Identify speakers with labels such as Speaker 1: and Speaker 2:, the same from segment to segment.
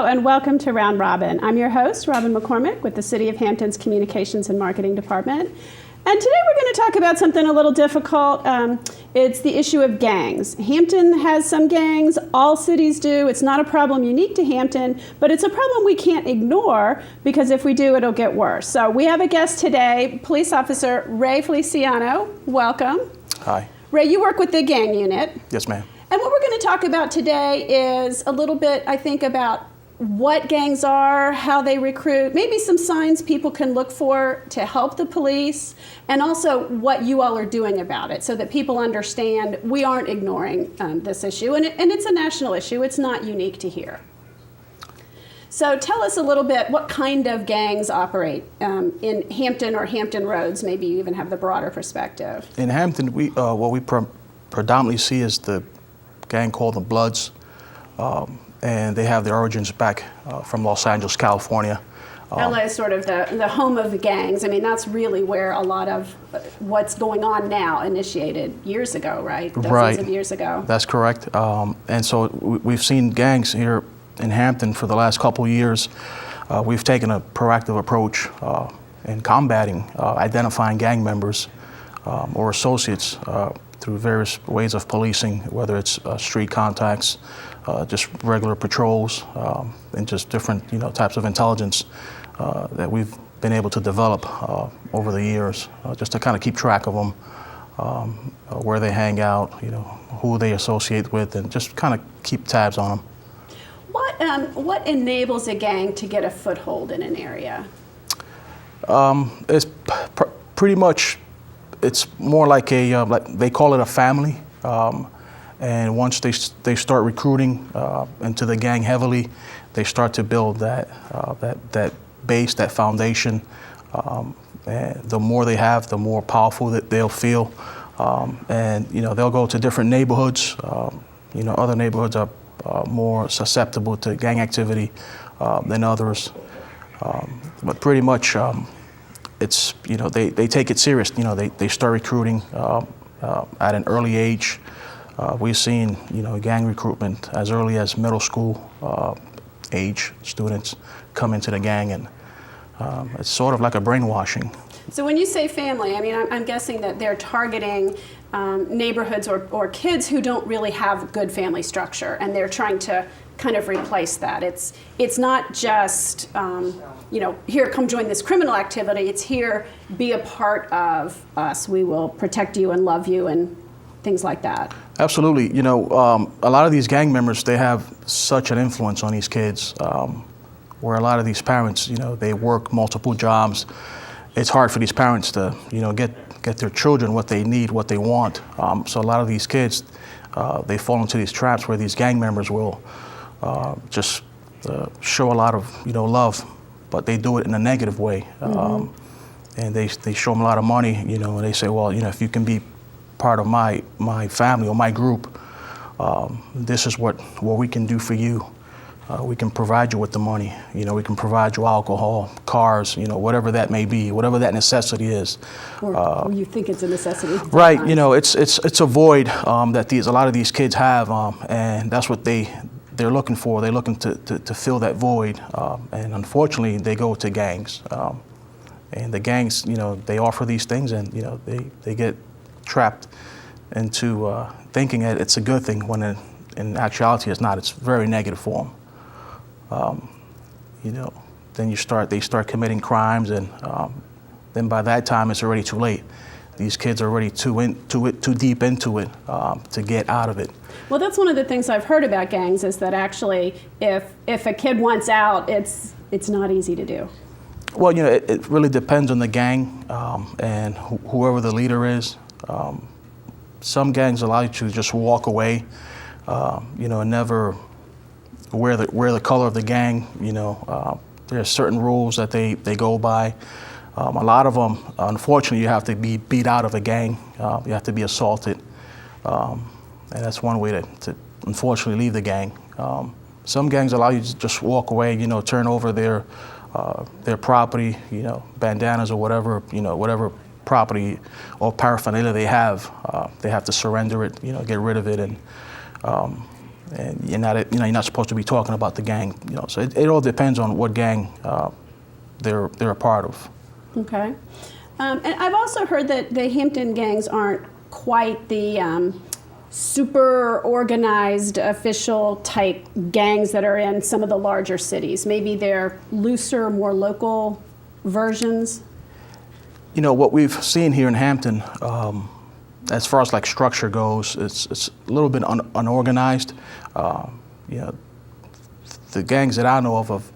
Speaker 1: and welcome to Round Robin. I'm your host, Robin McCormick, with the City of Hampton's Communications and Marketing Department. And today we're going to talk about something a little difficult. It's the issue of gangs. Hampton has some gangs, all cities do. It's not a problem unique to Hampton, but it's a problem we can't ignore because if we do, it'll get worse. So we have a guest today, Police Officer Ray Feliciano. Welcome.
Speaker 2: Hi.
Speaker 1: Ray, you work with the gang unit.
Speaker 2: Yes, ma'am.
Speaker 1: And what we're going to talk about today is a little bit, I think, about what gangs are, how they recruit, maybe some signs people can look for to help the police, and also what you all are doing about it so that people understand we aren't ignoring this issue. And it's a national issue. It's not unique to here. So tell us a little bit what kind of gangs operate in Hampton or Hampton Roads. Maybe you even have the broader perspective.
Speaker 2: In Hampton, what we predominantly see is the gang called the Bloods, and they have their origins back from Los Angeles, California.
Speaker 1: LA is sort of the home of the gangs. I mean, that's really where a lot of what's going on now initiated years ago, right? Dozens of years ago.
Speaker 2: That's correct. And so we've seen gangs here in Hampton for the last couple of years. We've taken a proactive approach in combating, identifying gang members or associates through various ways of policing, whether it's street contacts, just regular patrols, and just different types of intelligence that we've been able to develop over the years, just to kind of keep track of them, where they hang out, who they associate with, and just kind of keep tabs on them.
Speaker 1: What enables a gang to get a foothold in an area?
Speaker 2: It's pretty much. It's more like they call it a family, and once they start recruiting into the gang heavily, they start to build that base, that foundation. And the more they have, the more powerful that they'll feel, and they'll go to different neighborhoods. Other neighborhoods are more susceptible to gang activity than others, but pretty much. It's they take it serious. They start recruiting at an early age. We've seen gang recruitment as early as middle school age students come into the gang, and it's sort of like a brainwashing.
Speaker 1: So when you say family, I mean I'm guessing that they're targeting neighborhoods or kids who don't really have good family structure, and they're trying to kind of replace that. It's not just here, come join this criminal activity. It's here, be a part of us. We will protect you and love you and things like that. Absolutely.
Speaker 2: A lot of these gang members, they have such an influence on these kids, where a lot of these parents, they work multiple jobs. It's hard for these parents to, get their children what they need, what they want. So a lot of these kids, they fall into these traps where these gang members will just show a lot of, love, but they do it in a negative way. And they show them a lot of money, and they say, well, if you can be part of my family or my group, this is what we can do for you. We can provide you with the money. We can provide you alcohol, cars, whatever that may be, whatever that necessity is.
Speaker 1: Or you think it's a necessity.
Speaker 2: Right. It's a void that a lot of these kids have, and that's what they're looking for. They're looking to fill that void, and unfortunately, they go to gangs. And the gangs, they offer these things, and they get trapped into thinking that it's a good thing when in actuality it's not. It's very negative for them. Then they start committing crimes, and then by that time it's already too late. These kids are already too deep into it to get out of it.
Speaker 1: Well, that's one of the things I've heard about gangs is that actually, if a kid wants out, it's not easy to do.
Speaker 2: Well, it really depends on the gang and whoever the leader is. Some gangs allow you to just walk away, and never wear the color of the gang. There are certain rules that they go by. A lot of them, unfortunately, you have to be beat out of a gang. You have to be assaulted, and that's one way to unfortunately leave the gang. Some gangs allow you to just walk away, turn over their property, bandanas or whatever, whatever property or paraphernalia they have to surrender it, get rid of it, and and you're not supposed to be talking about the gang. So it all depends on what gang they're a part of.
Speaker 1: Okay. And I've also heard that the Hampton gangs aren't quite the super organized official type gangs that are in some of the larger cities. Maybe they're looser, more local versions.
Speaker 2: What we've seen here in Hampton, as far as like structure goes, it's a little bit unorganized. The gangs that I know of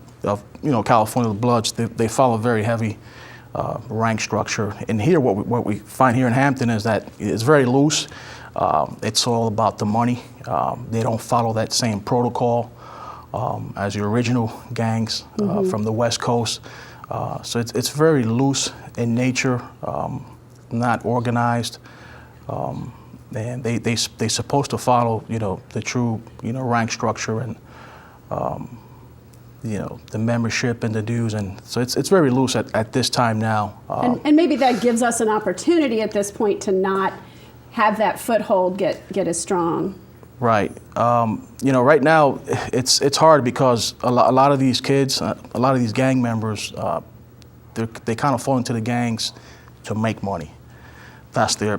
Speaker 2: California Bloods, they follow very heavy rank structure. And here, what we find here in Hampton is that it's very loose. It's all about the money. They don't follow that same protocol as your original gangs from the West Coast. So it's very loose in nature, not organized, and they're supposed to follow the true rank structure and the membership and the dues, and so it's very loose at this time now.
Speaker 1: And maybe that gives us an opportunity at this point to not have that foothold get as strong.
Speaker 2: Right. Right now it's hard because a lot of these kids, a lot of these gang members, they kind of fall into the gangs to make money. That's their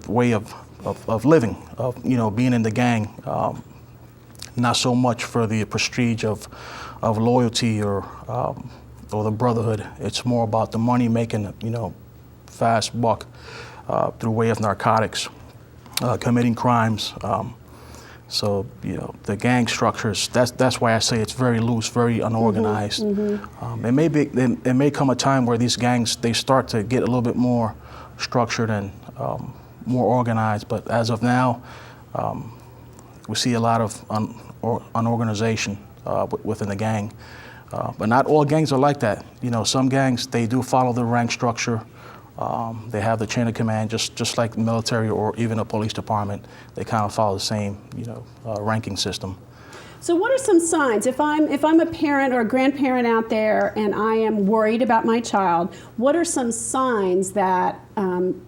Speaker 2: way of living, of being in the gang. Not so much for the prestige of loyalty or the brotherhood. It's more about the money making, fast buck through way of narcotics, committing crimes. So the gang structures. That's why I say it's very loose, very unorganized. It may come a time where these gangs they start to get a little bit more structured and more organized. But as of now, we see a lot of unorganization within the gang. But not all gangs are like that. Some gangs, they do follow the rank structure. They have the chain of command, just like the military or even a police department. They kind of follow the same, ranking system.
Speaker 1: So what are some signs? If I'm a parent or a grandparent out there and I am worried about my child, what are some signs that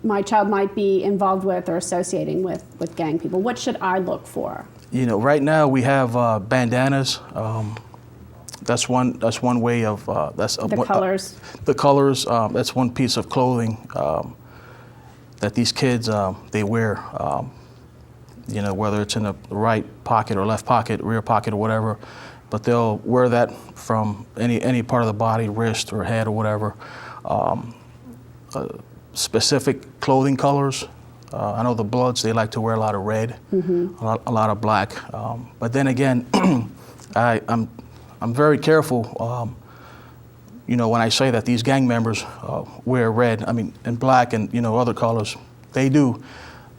Speaker 1: my child might be involved with or associating with gang people? What should I look for?
Speaker 2: Right now we have bandanas. That's one way of
Speaker 1: The colors.
Speaker 2: The colors. That's one piece of clothing that these kids they wear. Whether it's in the right pocket or left pocket, rear pocket or whatever, but they'll wear that from any part of the body, wrist or head or whatever. Specific clothing colors. I know the Bloods, they like to wear a lot of red, a lot of black. But then again, I'm very careful, when I say that these gang members wear red, and black and, other colors. They do,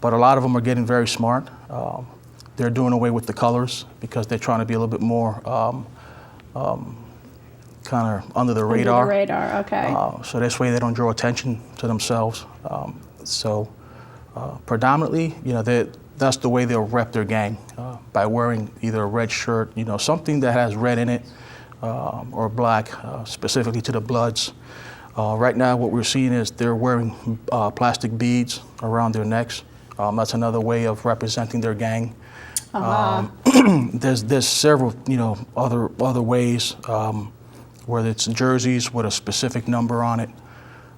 Speaker 2: but a lot of them are getting very smart. They're doing away with the colors because they're trying to be a little bit more kind of under the radar.
Speaker 1: Under the radar, okay.
Speaker 2: So this way they don't draw attention to themselves. Predominantly, that's the way they'll rep their gang, by wearing either a red shirt, something that has red in it, or black, specifically to the Bloods. Right now, what we're seeing is they're wearing plastic beads around their necks. That's another way of representing their gang. There's several, other ways, whether it's jerseys with a specific number on it.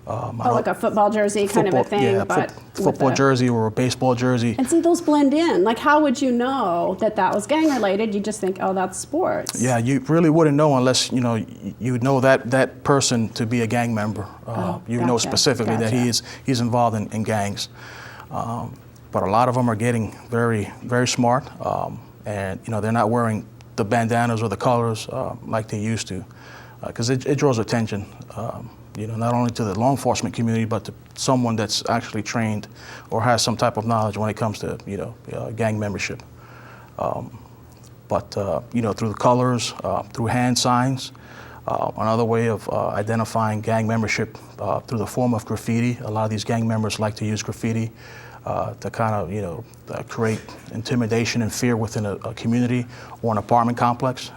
Speaker 1: Like a football jersey kind of a thing.
Speaker 2: Yeah,
Speaker 1: but
Speaker 2: football jersey or a baseball jersey.
Speaker 1: And see, those blend in. Like, how would you know that was gang related? You just think, oh, that's sports.
Speaker 2: Yeah, you really wouldn't know unless, you know that person to be a gang member. You know specifically that he's involved in gangs. But a lot of them are getting very, very smart. And, they're not wearing the bandanas or the colors like they used to, because it draws attention. Not only to the law enforcement community, but to someone that's actually trained or has some type of knowledge when it comes to, gang membership. But through the colors, through hand signs, another way of identifying gang membership through the form of graffiti. A lot of these gang members like to use graffiti to kind of create intimidation and fear within a community or an apartment complex.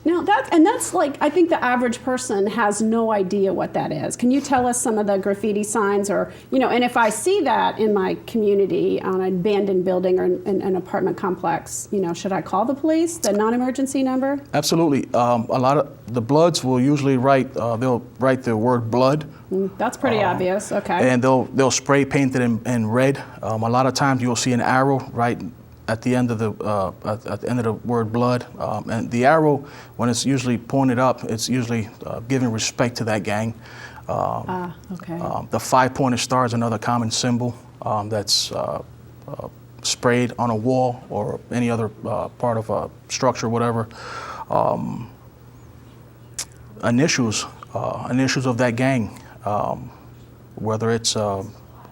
Speaker 1: Now that's like, I think the average person has no idea what that is. Can you tell us some of the graffiti signs, or, and if I see that in my community on an abandoned building or in an apartment complex, should I call the police, the non-emergency number?
Speaker 2: Absolutely. A lot of the Bloods will usually they'll write the word blood.
Speaker 1: That's pretty obvious, okay.
Speaker 2: And they'll spray paint it in red. A lot of times you'll see an arrow right at the end of the word blood, and the arrow, when it's usually pointed up, it's usually giving respect to that gang.
Speaker 1: Okay.
Speaker 2: The 5-pointed star is another common symbol that's sprayed on a wall or any other part of a structure, whatever. Initials of that gang, whether it's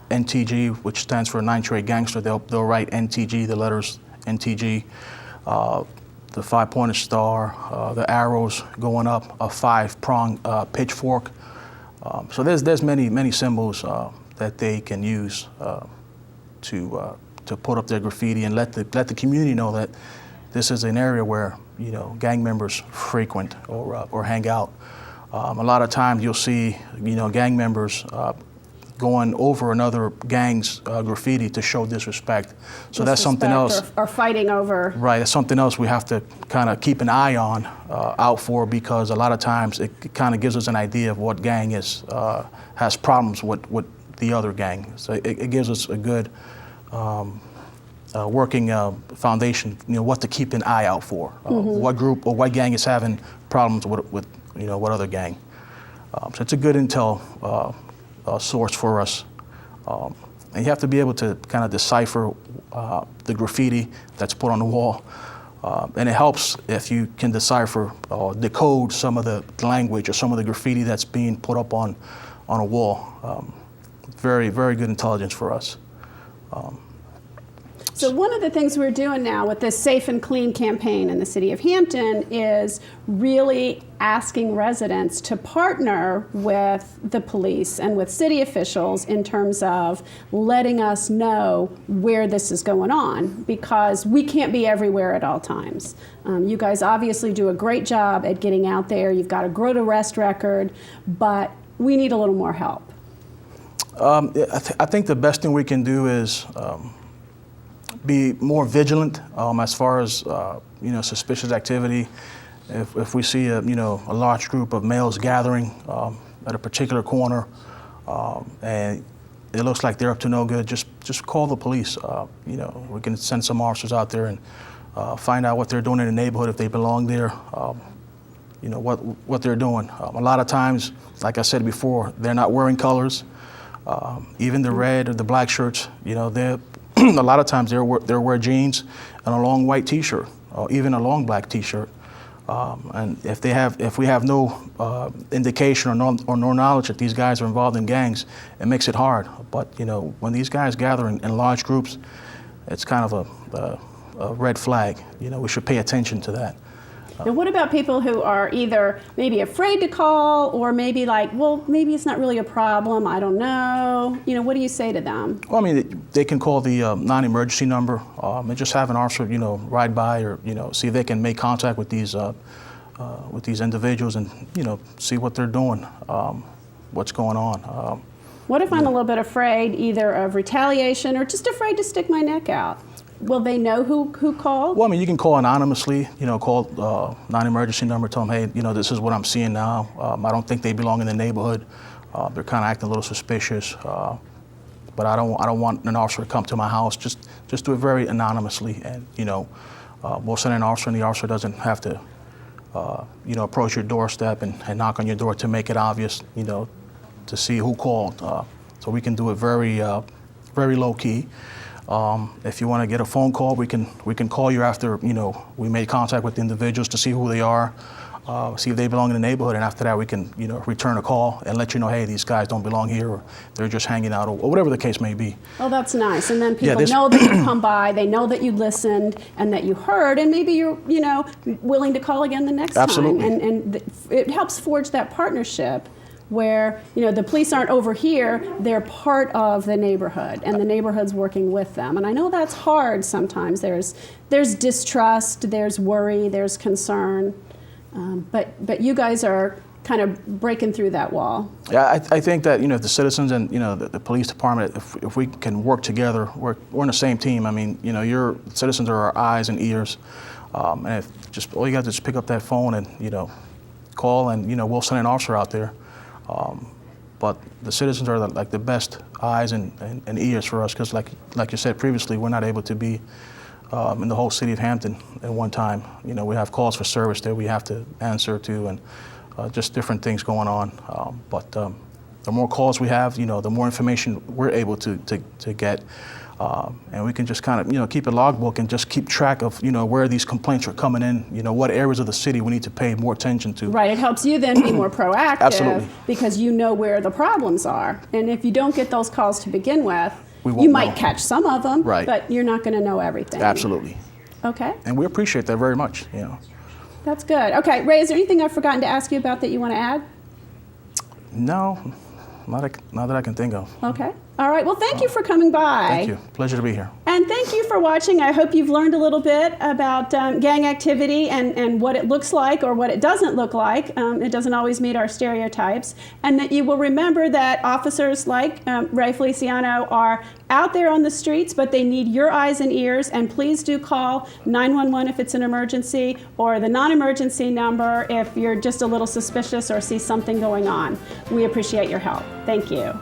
Speaker 2: NTG, which stands for Nitrate Gangster, they'll write NTG, the letters NTG, the 5-pointed star, the arrows going up, a 5-prong pitchfork. So there's many symbols that they can use to put up their graffiti and let the community know that this is an area where gang members frequent or hang out. A lot of times you'll see gang members going over another gang's graffiti to show disrespect. So that's something else.
Speaker 1: Or fighting over.
Speaker 2: Right, that's something else we have to kind of keep an eye on, out for, because a lot of times it kind of gives us an idea of what gang has problems with the other gang. So it gives us a good working foundation, what to keep an eye out for. What group or what gang is having problems with what other gang. So it's a good intel source for us. And you have to be able to kind of decipher the graffiti that's put on the wall. And it helps if you can decipher or decode some of the language or some of the graffiti that's being put up on a wall. Very, very good intelligence for us.
Speaker 1: So one of the things we're doing now with this Safe and Clean campaign in the city of Hampton is really asking residents to partner with the police and with city officials in terms of letting us know where this is going on, because we can't be everywhere at all times. You guys obviously do a great job at getting out there. You've got a great arrest record, but we need a little more help.
Speaker 2: I think the best thing we can do is be more vigilant as far as suspicious activity. If we see a large group of males gathering at a particular corner and it looks like they're up to no good, just call the police. We can send some officers out there and find out what they're doing in the neighborhood, if they belong there. What they're doing. A lot of times, like I said before, they're not wearing colors. Even the red or the black shirts, they're a lot of times they'll wear jeans and a long white T-shirt, or even a long black T-shirt. And if we have no indication or no knowledge that these guys are involved in gangs, it makes it hard. But when these guys gather in large groups, it's kind of a red flag. We should pay attention to that.
Speaker 1: Now, what about people who are either maybe afraid to call, or maybe like, well, maybe it's not really a problem, I don't know. What do you say to them?
Speaker 2: Well, they can call the non-emergency number and just have an officer, ride by, or see if they can make contact with these individuals and see what they're doing, what's going on.
Speaker 1: What if I'm a little bit afraid either of retaliation or just afraid to stick my neck out? Will they know who called?
Speaker 2: Well, you can call anonymously, call non-emergency number, tell them, hey, this is what I'm seeing now. I don't think they belong in the neighborhood. They're kind of acting a little suspicious. But I don't want an officer to come to my house. Just do it very anonymously. And, we'll send an officer, and the officer doesn't have to, approach your doorstep and knock on your door to make it obvious, to see who called. So we can do it very, very low key. If you want to get a phone call, we can call you after we made contact with the individuals to see who they are, see if they belong in the neighborhood, and after that we can return a call and let you know, hey, these guys don't belong here, or they're just hanging out, or whatever the case may be.
Speaker 1: Oh, that's nice. And then people know that you come by, they know that you listened and that you heard, and maybe you're willing to call again the next
Speaker 2: Absolutely.
Speaker 1: time. And it helps forge that partnership, where the police aren't over here, they're part of the neighborhood, and the neighborhood's working with them. And I know that's hard sometimes. There's distrust, there's worry, there's concern. But you guys are kind of breaking through that wall.
Speaker 2: Yeah, I think that, you know, the citizens and, you know, the police department, if we can work together, we're on the same team. I mean, you know, your citizens are our eyes and ears. And if just all you got to do is pick up that phone and, you know, call, and, you know, we'll send an officer out there. But the citizens are like the best eyes and ears for us, because like you said previously, we're not able to be in the whole city of Hampton at one time. You know, we have calls for service that we have to answer to, and just different things going on. But the more calls we have, you know, the more information we're able to get. And we can just kind of, you know, keep a logbook and just keep track of, you know, where these complaints are coming in, you know, what areas of the city we need to pay more attention to.
Speaker 1: Right, it helps you then be more proactive.
Speaker 2: Absolutely.
Speaker 1: Because you know where the problems are. And if you don't get those calls to begin with,
Speaker 2: We won't
Speaker 1: you might
Speaker 2: know.
Speaker 1: catch some of them,
Speaker 2: Right.
Speaker 1: but you're not going to know everything.
Speaker 2: Absolutely.
Speaker 1: Okay,
Speaker 2: And we appreciate that very much, you know.
Speaker 1: that's good. Okay, Ray, is there anything I've forgotten to ask you about that you want to add?
Speaker 2: No, not that I can think of.
Speaker 1: Okay. All right. Well, thank you for coming by.
Speaker 2: Thank you. Pleasure to be here.
Speaker 1: And thank you for watching. I hope you've learned a little bit about gang activity and what it looks like or what it doesn't look like. It doesn't always meet our stereotypes. And that you will remember that officers like Ray Feliciano are out there on the streets, but they need your eyes and ears. And please do call 911 if it's an emergency, or the non-emergency number if you're just a little suspicious or see something going on. We appreciate your help. Thank you.